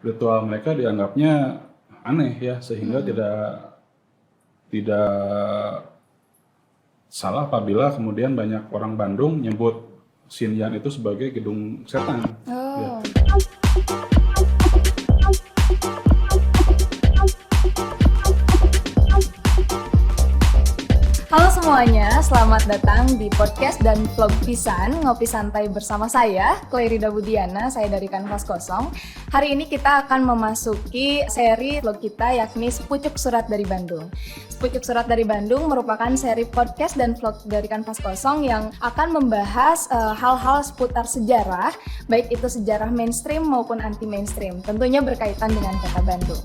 ritual mereka dianggapnya aneh ya, sehingga tidak salah apabila kemudian banyak orang Bandung nyebut Xinyan itu sebagai gedung setan. Ya. Halo semuanya, selamat datang di podcast dan vlog Pisan, ngopi santai bersama saya, Clarida Budiana, saya dari Kanvas Kosong. Hari ini kita akan memasuki seri vlog kita yakni Sepucuk Surat dari Bandung. Sepucuk Surat dari Bandung merupakan seri podcast dan vlog dari Kanvas Kosong yang akan membahas hal-hal seputar sejarah, baik itu sejarah mainstream maupun anti mainstream, tentunya berkaitan dengan kota Bandung.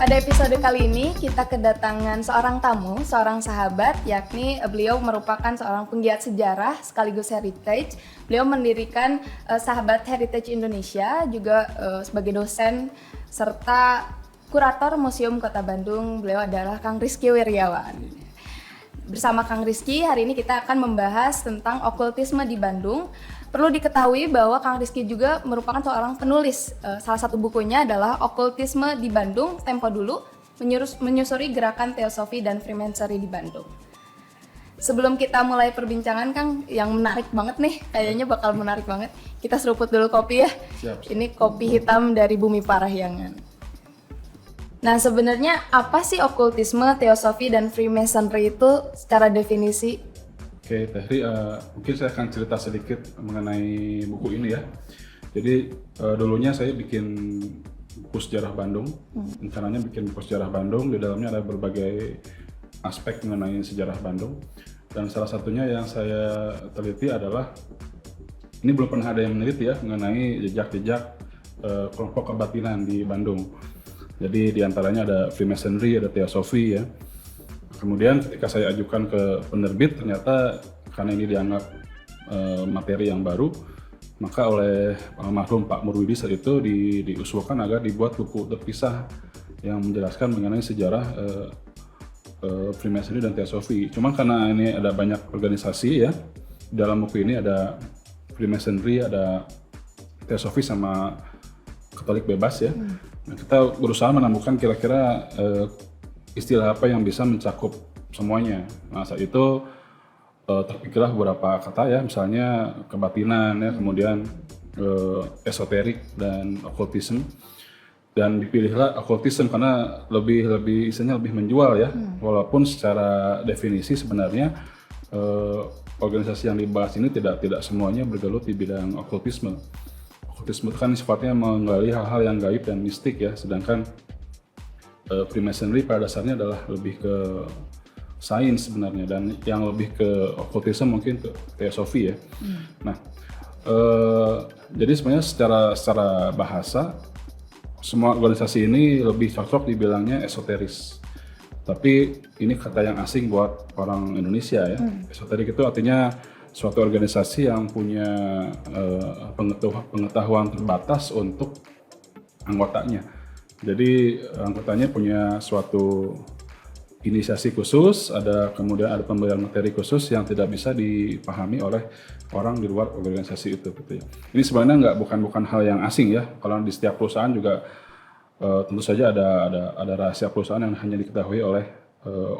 Pada episode kali ini kita kedatangan seorang tamu, seorang sahabat, yakni beliau merupakan seorang penggiat sejarah sekaligus heritage. Beliau mendirikan Sahabat Heritage Indonesia, juga sebagai dosen serta kurator Museum Kota Bandung. Beliau adalah Kang Rizky Wiryawan. Bersama Kang Rizky, hari ini kita akan membahas tentang okultisme di Bandung. Perlu diketahui bahwa Kang Rizky juga merupakan seorang penulis. Salah satu bukunya adalah Okultisme di Bandung, Tempo Dulu, menyusuri gerakan teosofi dan Freemasonry di Bandung. Sebelum kita mulai perbincangan, Kang, yang menarik banget nih, kayaknya bakal menarik banget. Kita seruput dulu kopi ya. Siap. Ini kopi hitam dari Bumi Parahyangan. Nah, sebenarnya apa sih okultisme, teosofi, dan Freemasonry itu secara definisi? Oke, Tehri, mungkin saya akan cerita sedikit mengenai buku ini ya. Jadi dulunya saya bikin buku sejarah Bandung, rencananya bikin buku sejarah Bandung, di dalamnya ada berbagai aspek mengenai sejarah Bandung. Dan salah satunya yang saya teliti adalah, ini belum pernah ada yang meneliti ya, mengenai jejak-jejak kelompok kebatinan di Bandung. Jadi diantaranya ada Freemasonry, ada teosofi ya. Kemudian ketika saya ajukan ke penerbit, ternyata karena ini dianggap materi yang baru, maka oleh almarhum Pak Murwidi saat itu diusulkan agar dibuat buku terpisah yang menjelaskan mengenai sejarah Freemasonry dan teosofi. Cuma karena ini ada banyak organisasi ya, dalam buku ini ada Freemasonry, ada teosofi sama Katolik bebas ya. Nah, kita berusaha menemukan kira-kira istilah apa yang bisa mencakup semuanya. Nah, saat itu terpikirlah beberapa kata ya, misalnya kebatinan ya, kemudian esoterik dan occultism. Dan dipilihlah occultism karena lebih menjual ya. Walaupun secara definisi sebenarnya organisasi yang dibahas ini tidak semuanya bergelut di bidang occultism. Occultism itu kan sifatnya menggali hal-hal yang gaib dan mistik ya, sedangkan Freemasonry pada dasarnya adalah lebih ke sains sebenarnya, dan yang lebih ke occultism mungkin ke teosofi ya. Nah, jadi sebenarnya secara bahasa semua organisasi ini lebih cocok dibilangnya esoteris. Tapi ini kata yang asing buat orang Indonesia ya. Esoterik itu artinya suatu organisasi yang punya pengetahuan terbatas untuk anggotanya. Jadi anggotanya punya suatu inisiasi khusus, kemudian ada pemberian materi khusus yang tidak bisa dipahami oleh orang di luar organisasi itu, gitu ya. Ini sebenarnya bukan hal yang asing ya. Kalau di setiap perusahaan juga tentu saja ada rahasia perusahaan yang hanya diketahui oleh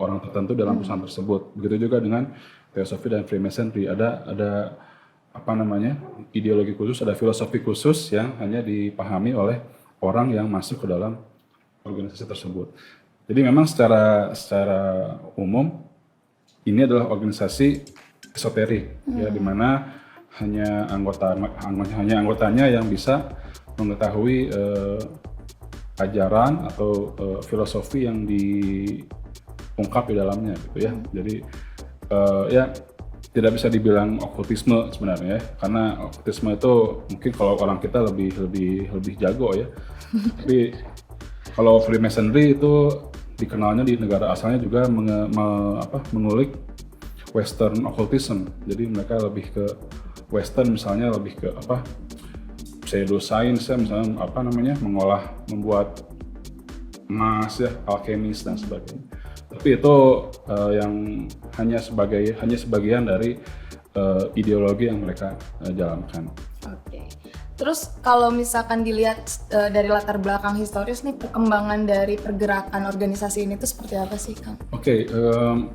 orang tertentu dalam perusahaan tersebut. Begitu juga dengan teosofi dan Freemasonry, ada ideologi khusus, ada filosofi khusus yang hanya dipahami oleh orang yang masuk ke dalam organisasi tersebut. Jadi memang secara umum ini adalah organisasi esoterik ya, di mana hanya anggotanya yang bisa mengetahui ajaran atau filosofi yang diungkap di dalamnya gitu ya. Jadi ya tidak bisa dibilang okultisme sebenarnya ya, karena okultisme itu mungkin kalau orang kita lebih jago ya. Tapi kalau Freemasonry itu dikenalnya di negara asalnya juga mengulik Western occultism. Jadi mereka lebih ke Western, misalnya lebih ke pseudoscience ya, misalnya membuat emas ya, alkemis dan sebagainya. Tapi itu yang hanya sebagian dari ideologi yang mereka jalankan. Oke. Terus kalau misalkan dilihat dari latar belakang historis nih, perkembangan dari pergerakan organisasi ini tuh seperti apa sih, Kang? Oke,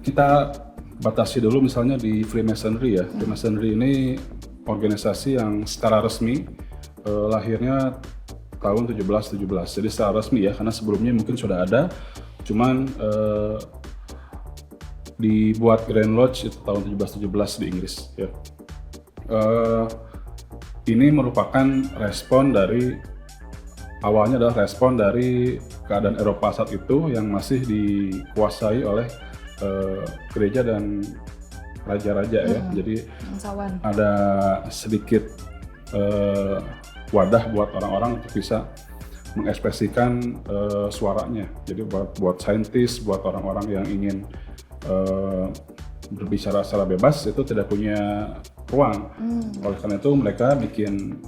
kita batasi dulu misalnya di Freemasonry ya. Freemasonry ini organisasi yang secara resmi lahirnya tahun 1717. Jadi secara resmi ya, karena sebelumnya mungkin sudah ada, cuman dibuat Grand Lodge itu tahun 1717 di Inggris ya. Ini merupakan awalnya adalah respon dari keadaan Eropa saat itu yang masih dikuasai oleh gereja dan raja-raja ya. Jadi Bangsawan. ada sedikit wadah buat orang-orang untuk bisa mengekspresikan suaranya. Jadi buat saintis, buat orang-orang yang ingin berbicara secara bebas itu tidak punya ruang. Oleh karena itu mereka bikin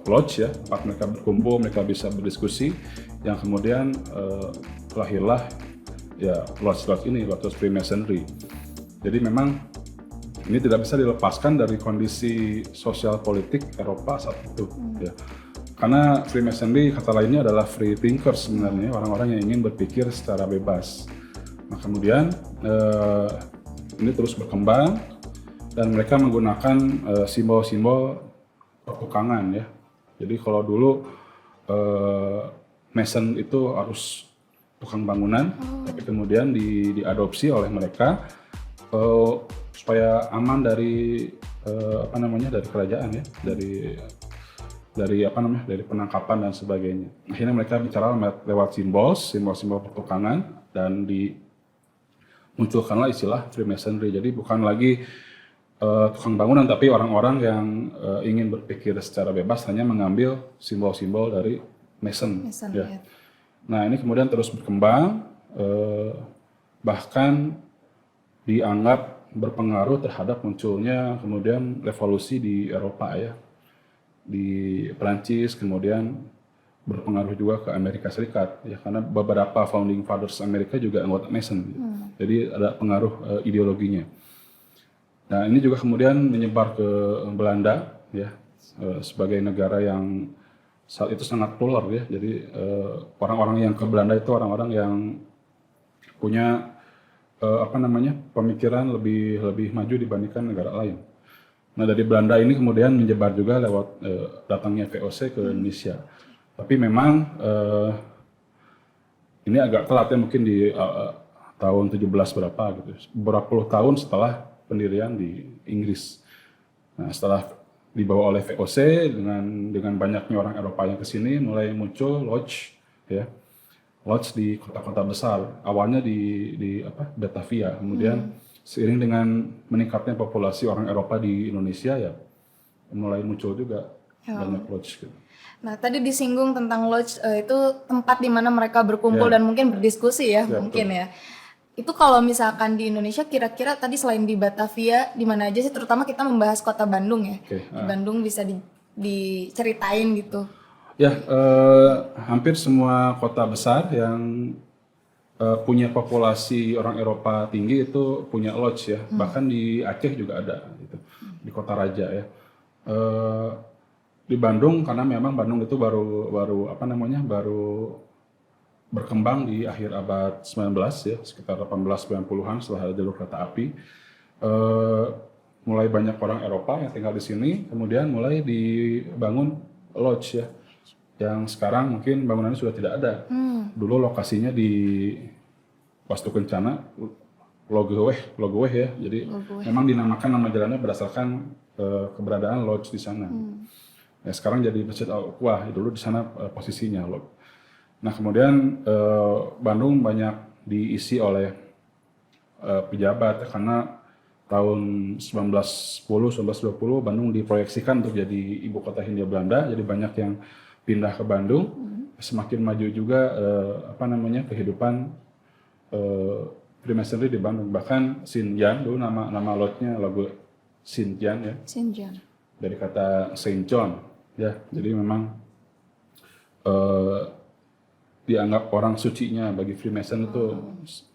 lodge ya, tempat mereka berkumpul, mereka bisa berdiskusi, yang kemudian lahirlah ya lodge ini, Lodge Freemasonry. Jadi memang ini tidak bisa dilepaskan dari kondisi sosial politik Eropa saat itu ya. Karena Freemasonry kata lainnya adalah free thinkers sebenarnya, orang-orang yang ingin berpikir secara bebas. Nah kemudian ini terus berkembang dan mereka menggunakan simbol-simbol pertukangan ya. Jadi kalau dulu Mason itu harus tukang bangunan, tapi kemudian diadopsi oleh mereka supaya aman dari dari kerajaan ya, dari penangkapan dan sebagainya. Akhirnya mereka bicara lewat simbol-simbol pertukangan dan munculkanlah istilah Freemasonry. Jadi bukan lagi tukang bangunan, tapi orang-orang yang ingin berpikir secara bebas hanya mengambil simbol-simbol dari Mason ya. Nah ini kemudian terus berkembang, bahkan dianggap berpengaruh terhadap munculnya kemudian revolusi di Eropa ya, di Perancis, kemudian berpengaruh juga ke Amerika Serikat ya, karena beberapa founding fathers Amerika juga anggota Mason, jadi ada pengaruh ideologinya. Nah ini juga kemudian menyebar ke Belanda ya, sebagai negara yang saat itu sangat plural ya, jadi orang-orang yang ke Belanda itu orang-orang yang punya pemikiran lebih maju dibandingkan negara lain. Nah dari Belanda ini kemudian menyebar juga lewat datangnya VOC ke Indonesia. Tapi memang ini agak telat ya, mungkin di tahun 17 berapa gitu, beberapa puluh tahun setelah pendirian di Inggris. Nah setelah dibawa oleh VOC dengan banyaknya orang Eropa yang kesini, mulai muncul lodge ya. Lodge di kota-kota besar, awalnya di Batavia, kemudian seiring dengan meningkatnya populasi orang Eropa di Indonesia ya, mulai muncul juga banyak lodge gitu. Nah tadi disinggung tentang lodge, itu tempat di mana mereka berkumpul dan mungkin berdiskusi ya mungkin betul. Ya. Itu kalau misalkan di Indonesia kira-kira tadi selain di Batavia, di mana aja sih, terutama kita membahas kota Bandung ya. Di Bandung bisa diceritain gitu. Ya, hampir semua kota besar yang punya populasi orang Eropa tinggi itu punya lodge ya. Bahkan di Aceh juga ada gitu, di Kota Raja ya. Di Bandung karena memang Bandung itu baru berkembang di akhir abad 19 ya, sekitar 1890-an setelah ada jalur kereta api. Mulai banyak orang Eropa yang tinggal di sini, kemudian mulai dibangun lodge ya. Yang sekarang mungkin bangunannya sudah tidak ada. Dulu lokasinya di Wastu Kencana, Logoweh ya. Jadi memang dinamakan nama jalannya berdasarkan keberadaan lodge di sana. Ya, sekarang jadi Masjid Al-Uqwah, dulu di sana posisinya. Nah kemudian Bandung banyak diisi oleh pejabat karena tahun 1910-1920 Bandung diproyeksikan untuk jadi ibu kota Hindia Belanda, jadi banyak yang pindah ke Bandung. Semakin maju juga kehidupan Freemasonry di Bandung. Bahkan Xinjiang dulu nama lodge-nya logo Xinjiang ya. Xinjiang. Dari kata Saint John ya. Jadi memang dianggap orang sucinya bagi Freemason itu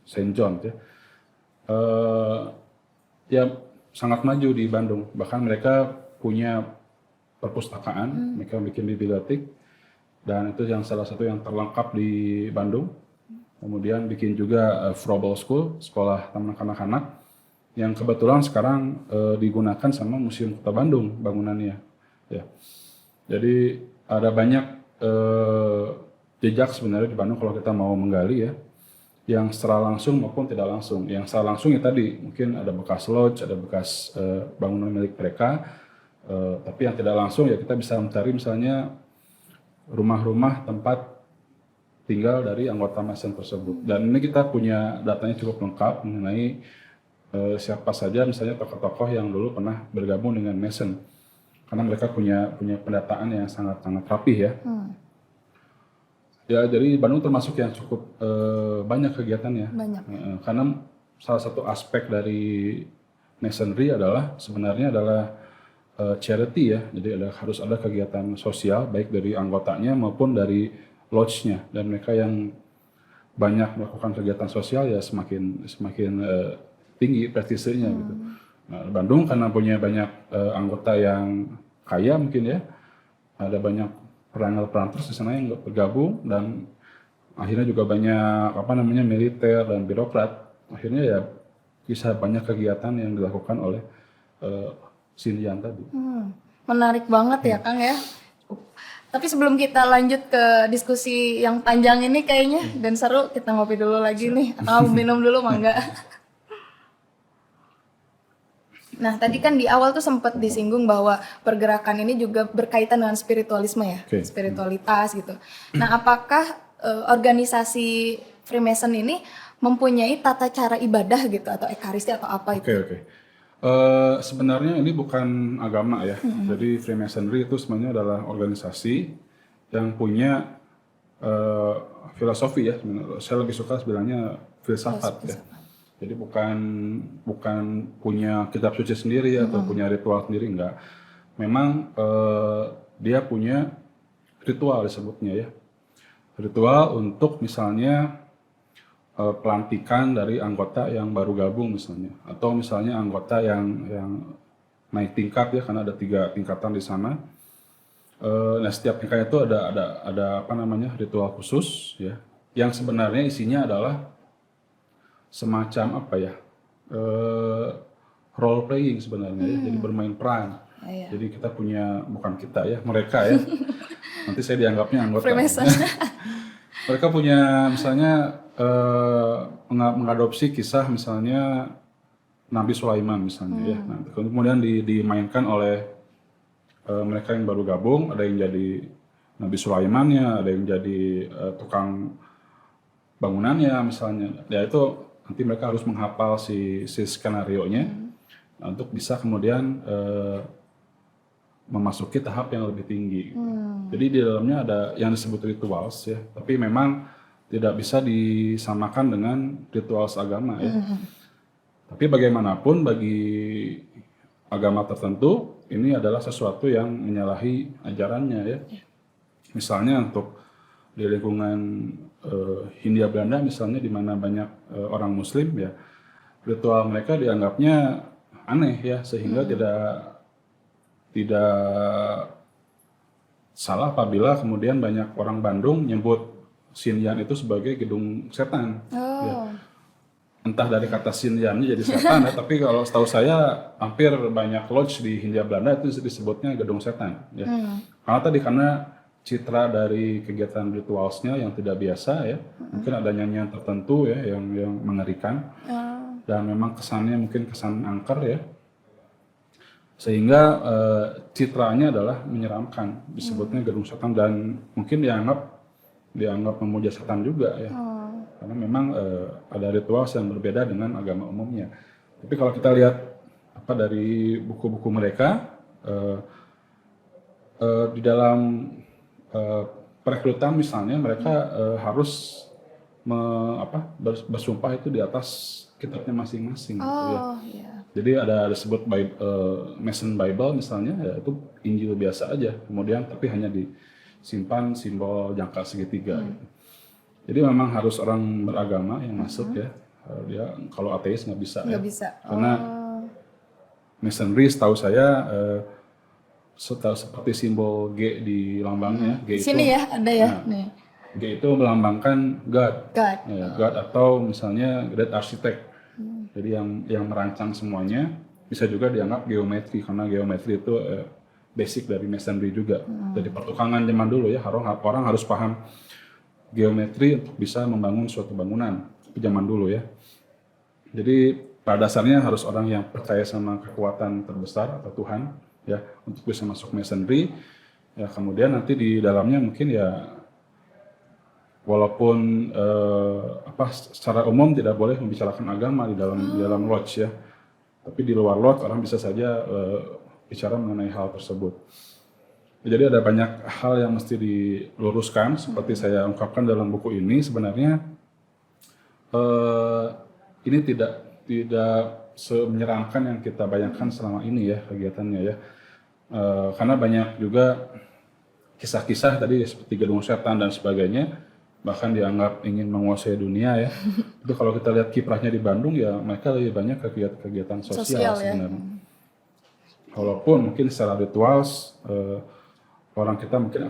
Saint John ya. Ya sangat maju di Bandung. Bahkan mereka punya perpustakaan, mereka bikin bibliotek, dan itu yang salah satu yang terlengkap di Bandung. Kemudian bikin juga Froebel School, sekolah taman kanak-kanak, yang kebetulan sekarang digunakan sama Museum Kota Bandung bangunannya. Ya. Jadi ada banyak jejak sebenarnya di Bandung kalau kita mau menggali ya, yang secara langsung maupun tidak langsung. Yang secara langsung ya tadi mungkin ada bekas lodge, ada bekas bangunan milik mereka, tapi yang tidak langsung ya kita bisa mencari misalnya rumah-rumah tempat tinggal dari anggota Mason tersebut. Dan ini kita punya datanya cukup lengkap mengenai siapa saja misalnya tokoh-tokoh yang dulu pernah bergabung dengan Mason, karena mereka punya pendataan yang sangat-sangat rapih ya. Ya, jadi Bandung termasuk yang cukup banyak kegiatannya. Banyak. Karena salah satu aspek dari Masonry sebenarnya adalah charity ya. Jadi harus ada kegiatan sosial baik dari anggotanya maupun dari lodge-nya. Dan mereka yang banyak melakukan kegiatan sosial ya semakin tinggi prestisenya gitu. Nah, Bandung karena punya banyak anggota yang kaya mungkin ya. Ada banyak perantau di sana yang bergabung, dan akhirnya juga banyak militer dan birokrat. Akhirnya ya bisa banyak kegiatan yang dilakukan oleh Sindian tadi. Menarik banget ya Kang ya. Tapi sebelum kita lanjut ke diskusi yang panjang ini kayaknya dan seru, kita ngopi dulu lagi nih atau minum dulu mangga. Nah, tadi kan di awal tuh sempat disinggung bahwa pergerakan ini juga berkaitan dengan spiritualisme ya, spiritualitas gitu. Nah, apakah organisasi Freemason ini mempunyai tata cara ibadah gitu atau ekaristi atau apa itu? Oke. Sebenarnya ini bukan agama ya. Jadi Freemasonry itu sebenarnya adalah organisasi yang punya filosofi ya. Saya lebih suka bilangnya filsafat ya. Jadi bukan punya kitab suci sendiri atau punya ritual sendiri, enggak. Memang dia punya ritual disebutnya ya. Ritual untuk misalnya pelantikan dari anggota yang baru gabung misalnya, atau misalnya anggota yang naik tingkat ya, karena ada 3 tingkatan di sana. Nah, setiap tingkat itu ada ritual khusus ya, yang sebenarnya isinya adalah semacam role playing sebenarnya ya, jadi bermain peran. Jadi kita punya, bukan kita ya, mereka ya. Nanti saya dianggapnya anggota. Mereka punya misalnya mengadopsi kisah misalnya Nabi Sulaiman misalnya ya. Nah, kemudian dimainkan oleh mereka yang baru gabung, ada yang jadi Nabi Sulaimannya, ada yang jadi tukang bangunannya misalnya. Ya itu nanti mereka harus menghafal si skenario-nya untuk bisa kemudian memasuki tahap yang lebih tinggi. Jadi di dalamnya ada yang disebut rituals ya, tapi memang tidak bisa disamakan dengan rituals agama ya. Tapi bagaimanapun bagi agama tertentu ini adalah sesuatu yang menyalahi ajarannya ya. Misalnya untuk di lingkungan Hindia Belanda misalnya, di mana banyak orang Muslim ya, ritual mereka dianggapnya aneh ya, sehingga tidak salah apabila kemudian banyak orang Bandung nyebut Sindian itu sebagai gedung setan. Ya. Entah dari kata Sindiannya jadi setan ya, tapi kalau setahu saya hampir banyak lodge di Hindia Belanda itu disebutnya gedung setan. Ya. Karena citra dari kegiatan ritualsnya yang tidak biasa ya, mungkin ada nyanyian tertentu ya yang mengerikan, dan memang kesannya mungkin kesan angker ya, sehingga citranya adalah menyeramkan, disebutnya gedung setan, dan mungkin dianggap memuja setan juga ya, karena memang ada ritual yang berbeda dengan agama umumnya. Tapi kalau kita lihat dari buku-buku mereka di dalam perekrutan misalnya, mereka harus bersumpah itu di atas kitabnya masing-masing gitu ya. Jadi ada disebut Mason Bible misalnya, ya itu Injil biasa aja, kemudian tapi hanya disimpan simbol jangka segitiga gitu. Jadi memang harus orang beragama yang masuk ya. Dia kalau ateis nggak bisa. Nggak Ya. bisa. Karena Masonry setahu saya seperti simbol G di lambangnya. G itu, Sini ya ada ya. Nah, Nih. G itu melambangkan God. God. Ya, God atau misalnya Great Architect. Jadi yang merancang semuanya bisa juga dianggap geometri karena geometri itu basic dari masonry juga. Dari pertukangan zaman dulu ya, orang harus paham geometri untuk bisa membangun suatu bangunan di zaman dulu ya. Jadi pada dasarnya harus orang yang percaya sama kekuatan terbesar atau Tuhan ya untuk bisa masuk masonry. Ya kemudian nanti di dalamnya mungkin ya walaupun secara umum tidak boleh membicarakan agama di dalam lodge ya, tapi di luar lodge orang bisa saja bicara mengenai hal tersebut. Jadi ada banyak hal yang mesti diluruskan seperti saya ungkapkan dalam buku ini. Sebenarnya ini tidak semenyeramkan yang kita bayangkan selama ini ya kegiatannya ya, karena banyak juga kisah-kisah tadi seperti gedung setan dan sebagainya. Bahkan dianggap ingin menguasai dunia ya. Tapi kalau kita lihat kiprahnya di Bandung ya mereka lebih banyak kegiatan sosial sebenarnya. Walaupun mungkin secara ritual orang kita mungkin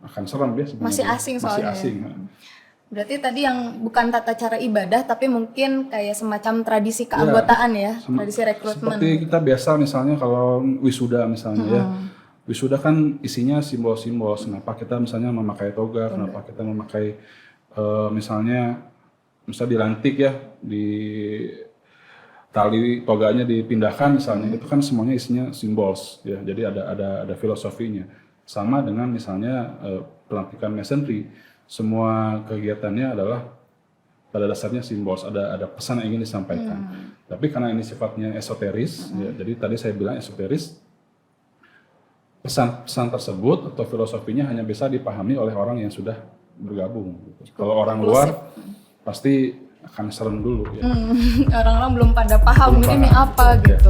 akan serem ya sebenarnya. Masih asing soalnya. Masih asing. Ya. Berarti tadi yang bukan tata cara ibadah tapi mungkin kayak semacam tradisi keanggotaan ya, tradisi rekrutmen. Seperti kita biasa misalnya kalau wisuda misalnya ya. Wisuda kan isinya simbol-simbol. Kenapa kita misalnya memakai toga, kenapa kita memakai misalnya dilantik ya, di tali toganya dipindahkan misalnya, itu kan semuanya isinya simbol ya. Jadi ada filosofinya. Sama dengan misalnya pelantikan masonry, semua kegiatannya adalah pada dasarnya simbol, ada pesan yang ingin disampaikan. Tapi karena ini sifatnya esoteris, ya, jadi tadi saya bilang esoteris. Pesan tersebut atau filosofinya hanya bisa dipahami oleh orang yang sudah bergabung. Kalau orang luar pasti akan serem dulu ya. Orang-orang belum pada paham ini apa gitu.